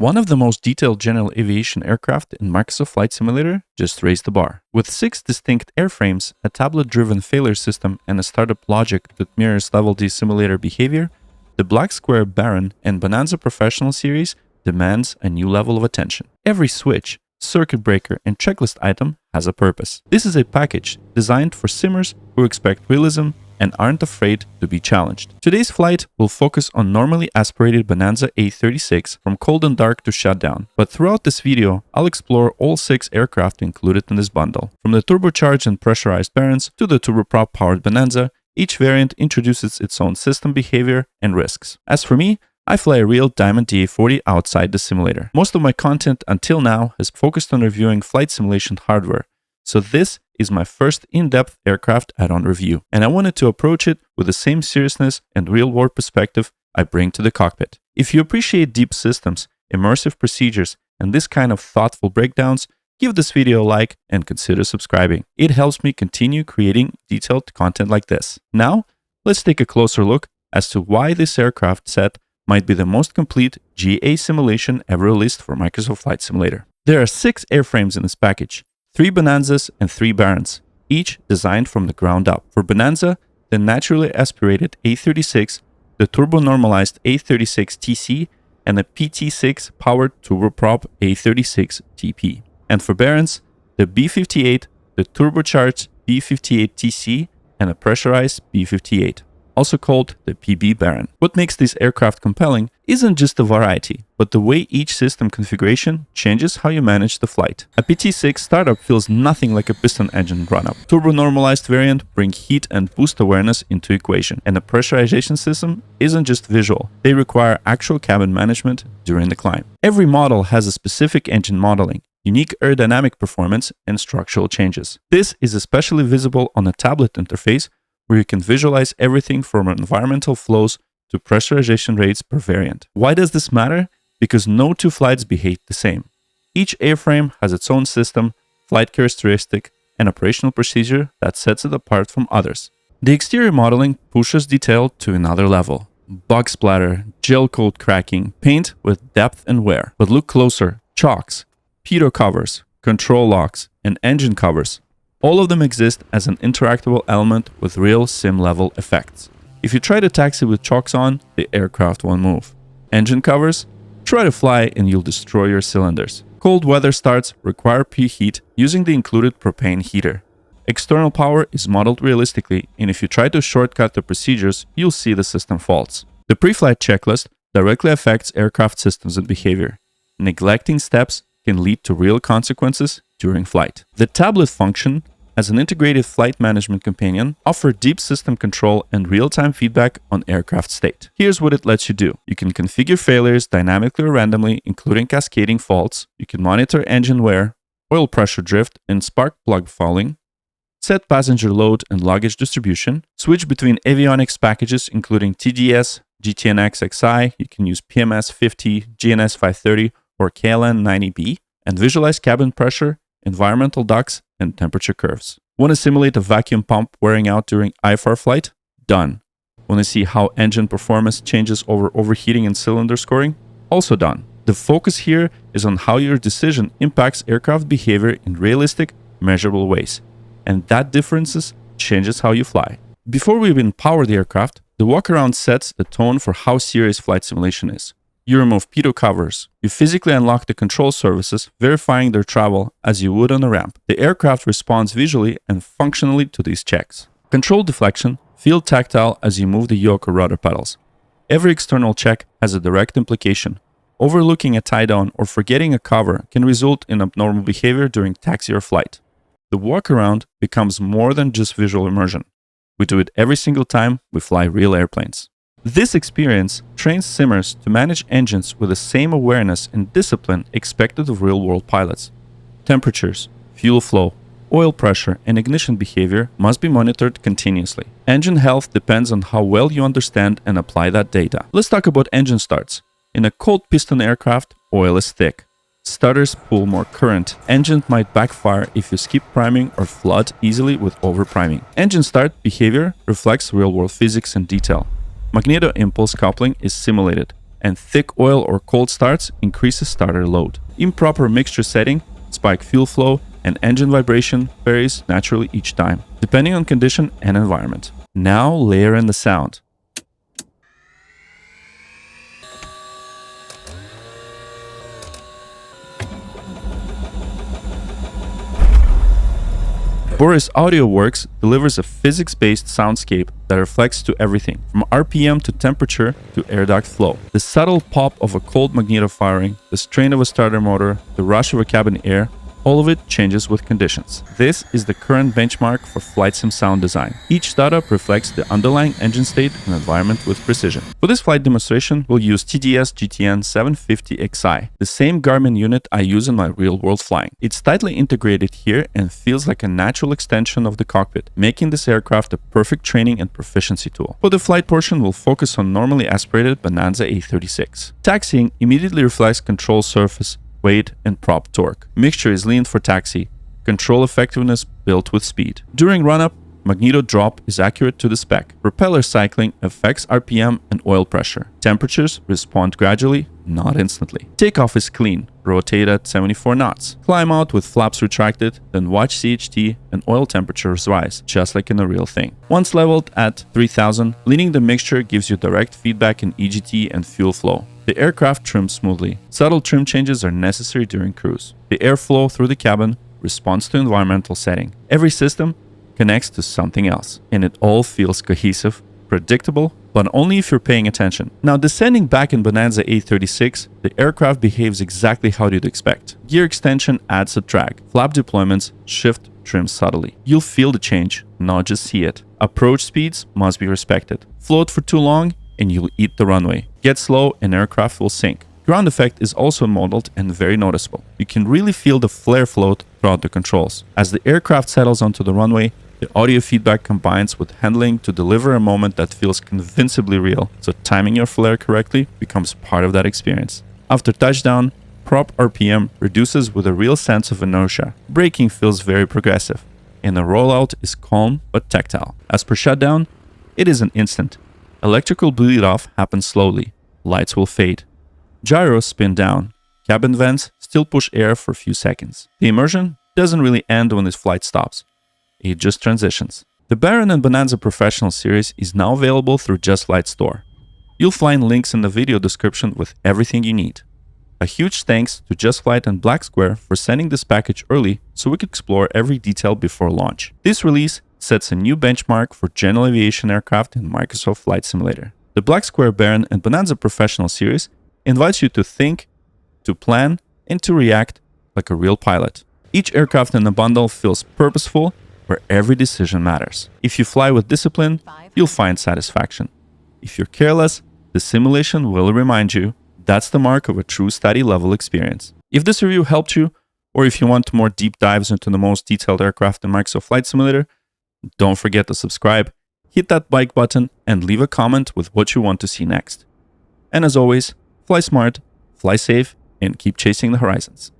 One of the most detailed general aviation aircraft in Microsoft Flight Simulator just raised the bar. With 6 distinct airframes, a tablet-driven failure system, and a startup logic that mirrors Level D simulator behavior, the Black Square Baron and Bonanza Professional series demands a new level of attention. Every switch, circuit breaker, and checklist item has a purpose. This is a package designed for simmers who expect realism and aren't afraid to be challenged. Today's flight will focus on normally aspirated Bonanza A36 from cold and dark to shutdown, but throughout this video, I'll explore all 6 aircraft included in this bundle. From the turbocharged and pressurized Barons to the turboprop-powered Bonanza, each variant introduces its own system behavior and risks. As for me, I fly a real Diamond DA40 outside the simulator. Most of my content until now has focused on reviewing flight simulation hardware, so this is my first in-depth aircraft add-on review, and I wanted to approach it with the same seriousness and real-world perspective I bring to the cockpit. If you appreciate deep systems, immersive procedures, and this kind of thoughtful breakdowns, give this video a like and consider subscribing. It helps me continue creating detailed content like this. Now, let's take a closer look as to why this aircraft set might be the most complete GA simulation ever released for Microsoft Flight Simulator. There are 6 airframes in this package, 3 Bonanzas and 3 Barons, each designed from the ground up. For Bonanza, the naturally aspirated A36, the turbo-normalized A36 TC, and the PT6 powered turboprop A36 TP. And for Barons, the B58, the turbocharged B58 TC, and a pressurized B58, also called the PB Baron. What makes this aircraft compelling isn't just the variety, but the way each system configuration changes how you manage the flight. A PT6 startup feels nothing like a piston engine run-up. Turbo-normalized variant bring heat and boost awareness into equation, and the pressurization system isn't just visual. They require actual cabin management during the climb. Every model has a specific engine modeling, unique aerodynamic performance, and structural changes. This is especially visible on a tablet interface, where you can visualize everything from environmental flows to pressurization rates per variant. Why does this matter? Because no 2 flights behave the same. Each airframe has its own system, flight characteristic, and operational procedure that sets it apart from others. The exterior modeling pushes detail to another level. Bug splatter, gel coat cracking, paint with depth and wear. But look closer, chocks, pitot covers, control locks, and engine covers. All of them exist as an interactable element with real sim-level effects. If you try to taxi with chocks on, the aircraft won't move. Engine covers? Try to fly and you'll destroy your cylinders. Cold weather starts require preheat using the included propane heater. External power is modeled realistically, and if you try to shortcut the procedures, you'll see the system faults. The pre-flight checklist directly affects aircraft systems and behavior. Neglecting steps can lead to real consequences during flight. The tablet function, as an integrated flight management companion, offers deep system control and real-time feedback on aircraft state. Here's what it lets you do. You can configure failures dynamically or randomly, including cascading faults. You can monitor engine wear, oil pressure drift, and spark plug fouling, set passenger load and luggage distribution, switch between avionics packages including TDS GTN XXI, you can use PMS 50, GNS 530, or KLN 90B, and visualize cabin pressure, environmental ducts, and temperature curves. Want to simulate a vacuum pump wearing out during IFR flight? Done. Want to see how engine performance changes over overheating and cylinder scoring? Also done. The focus here is on how your decision impacts aircraft behavior in realistic, measurable ways, and that differences changes how you fly. Before we even power the aircraft, the walk-around sets the tone for how serious flight simulation is. You remove pitot covers. You physically unlock the control surfaces, verifying their travel as you would on a ramp. The aircraft responds visually and functionally to these checks. Control deflection, feel tactile as you move the yoke or rudder pedals. Every external check has a direct implication. Overlooking a tie-down or forgetting a cover can result in abnormal behavior during taxi or flight. The walk-around becomes more than just visual immersion. We do it every single time we fly real airplanes. This experience trains simmers to manage engines with the same awareness and discipline expected of real-world pilots. Temperatures, fuel flow, oil pressure, and ignition behavior must be monitored continuously. Engine health depends on how well you understand and apply that data. Let's talk about engine starts. In a cold piston aircraft, oil is thick. Starters pull more current. Engine might backfire if you skip priming or flood easily with over-priming. Engine start behavior reflects real-world physics and detail. Magneto impulse coupling is simulated, and thick oil or cold starts increases starter load. Improper mixture setting spike fuel flow, and engine vibration varies naturally each time, depending on condition and environment. Now layer in the sound. Boris AudioWorks delivers a physics-based soundscape that reflects to everything, from RPM to temperature to air duct flow. The subtle pop of a cold magneto firing, the strain of a starter motor, the rush of a cabin air, all of it changes with conditions. This is the current benchmark for flight sim sound design. Each startup reflects the underlying engine state and environment with precision. For this flight demonstration, we'll use TDS GTN 750XI, the same Garmin unit I use in my real-world flying. It's tightly integrated here and feels like a natural extension of the cockpit, making this aircraft a perfect training and proficiency tool. For the flight portion, we'll focus on normally aspirated Bonanza A36. Taxiing immediately reflects control surface, weight, and prop torque. Mixture is lean for taxi. Control effectiveness built with speed. During run-up, magneto drop is accurate to the spec. Propeller cycling affects RPM and oil pressure. Temperatures respond gradually, not instantly. Takeoff is clean. Rotate at 74 knots. Climb out with flaps retracted, then watch CHT and oil temperatures rise, just like in a real thing. Once leveled at 3000, leaning the mixture gives you direct feedback in EGT and fuel flow. The aircraft trims smoothly. Subtle trim changes are necessary during cruise. The airflow through the cabin responds to environmental setting. Every system connects to something else, and it all feels cohesive, predictable, but only if you're paying attention. Now, descending back in Bonanza A36, the aircraft behaves exactly how you'd expect. Gear extension adds a drag. Flap deployments shift trim subtly. You'll feel the change, not just see it. Approach speeds must be respected. Float for too long, and you'll eat the runway. Get slow and aircraft will sink. Ground effect is also modeled and very noticeable. You can really feel the flare float throughout the controls. As the aircraft settles onto the runway, the audio feedback combines with handling to deliver a moment that feels convincingly real, so timing your flare correctly becomes part of that experience. After touchdown, prop RPM reduces with a real sense of inertia. Braking feels very progressive, and the rollout is calm but tactile. As per shutdown, it is an instant. Electrical bleed-off happens slowly. Lights will fade. Gyros spin down. Cabin vents still push air for a few seconds. The immersion doesn't really end when this flight stops. It just transitions. The Baron and Bonanza Professional series is now available through Just Flight Store. You'll find links in the video description with everything you need. A huge thanks to Just Flight and Black Square for sending this package early so we could explore every detail before launch. This release sets a new benchmark for general aviation aircraft in Microsoft Flight Simulator. The Black Square Baron and Bonanza Professional series invites you to think, to plan, and to react like a real pilot. Each aircraft in the bundle feels purposeful, where every decision matters. If you fly with discipline, you'll find satisfaction. If you're careless, the simulation will remind you that's the mark of a true study level experience. If this review helped you, or if you want more deep dives into the most detailed aircraft in Microsoft Flight Simulator, don't forget to subscribe, hit that like button, and leave a comment with what you want to see next. And as always, fly smart, fly safe, and keep chasing the horizons.